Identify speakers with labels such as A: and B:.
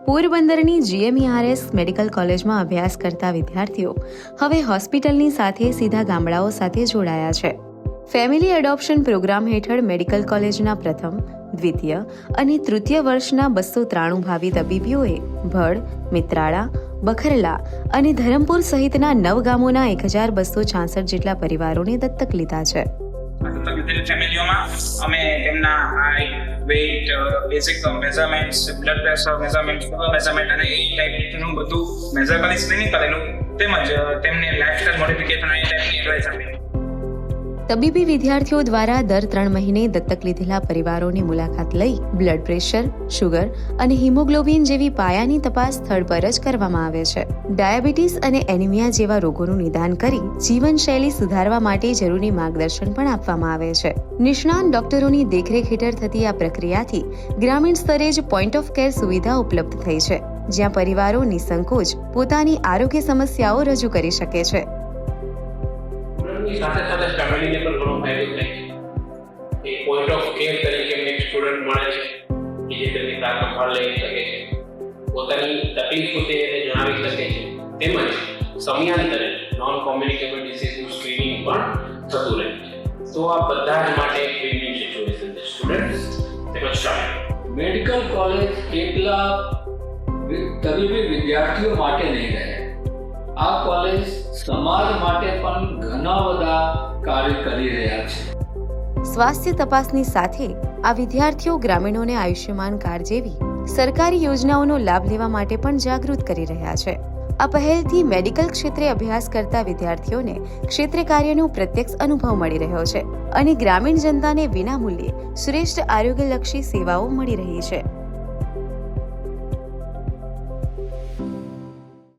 A: પોરબંદરની GMERS medical કોલેજમાં અભ્યાસ કરતા વિદ્યાર્થીઓ હવે હોસ્પિટલની સાથે સીધા ગામડાઓ સાથે જોડાયા છે. ફેમિલી એડોપ્શન પ્રોગ્રામ હેઠળ મેડિકલ કોલેજના પ્રથમ, દ્વિતીય અને તૃતીય વર્ષના 293 ભાવિ તબીબીઓએ ભડ, મિત્રાળા, બખરલા અને ધરમપુર સહિતના 9 ગામોના 1266 જેટલા પરિવારોને દત્તક લીધા છે.
B: ફેમિલીઓમાં અમે તેમના height, weight, basic measurements, blood pressure measurement, sugar measurement અને એ ટાઈપનું બધું મેઝર કરી સ્ક્રીનિંગ કરેલું, તેમજ તેમને લાઇફસ્ટાઇલ મોડિફિકેશન અને ટાઈપની એડવાઇસ આપી.
A: તબીબી વિદ્યાર્થીઓ દ્વારા દર 3 મહિને દત્તક લીધેલા પરિવારોની મુલાકાત લઈ બ્લડ પ્રેશર, શુગર અને હિમોગ્લોબિન જેવી પાયાની તપાસ સ્થળ પર જ કરવામાં આવે છે. ડાયાબિટીસ અને એનિમિયા જેવા રોગોનું નિદાન કરી જીવનશૈલી સુધારવા માટે જરૂરી માર્ગદર્શન પણ આપવામાં આવે છે. નિષ્ણાત ડોક્ટરોની દેખરેખ હેઠળ થતી આ પ્રક્રિયાથી ગ્રામીણ સ્તરે જ પોઈન્ટ ઓફ કેર સુવિધા ઉપલબ્ધ થઈ છે, જ્યાં પરિવારો નિસંકોચ પોતાની આરોગ્ય સમસ્યાઓ રજૂ કરી શકે છે.
C: સાથે સાથે ફેમિલીને પણ ઘણો ફાયદો થાય છે. એક પોઈન્ટ ઓફ કેર તરીકે એક સ્ટુડન્ટ મળે છે કે જે તેની સંભાળ લઈ શકે છે, પોતાની તકલીફો તે એને જણાવી શકે છે, તેમજ સમયાંતરે નોન કોમ્યુનિકેબલ ડિસીઝનું સ્ક્રીનિંગ પણ થતું રહે છે. તો આ બધા જ માટે એક વિન-વિન સિચ્યુએશન છે સ્ટુડન્ટ્સ તેમજ સ્ટાફ.
D: મેડિકલ કોલેજ એકલા તબીબી વિદ્યાર્થીઓ માટે નહીં રહે, આ કોલેજ સમાજ માટે પણ ઘણા બધા કાર્ય કરી રહ્યા છે.
A: સ્વાસ્થ્ય તપાસની સાથે આ વિદ્યાર્થીઓ ગ્રામીણોને આયુષ્યમાન કાર્ડ જેવી સરકારી યોજનાઓનો લાભ લેવા માટે પણ જાગૃત કરી રહ્યા છે. આ પહેલથી મેડિકલ ક્ષેત્રે અભ્યાસ કરતા વિદ્યાર્થીઓને ક્ષેત્ર કાર્યનો પ્રત્યક્ષ અનુભવ મળી રહ્યો છે અને ગ્રામીણ જનતાને વિનામૂલ્યે શ્રેષ્ઠ આરોગ્યલક્ષી સેવાઓ મળી રહી છે.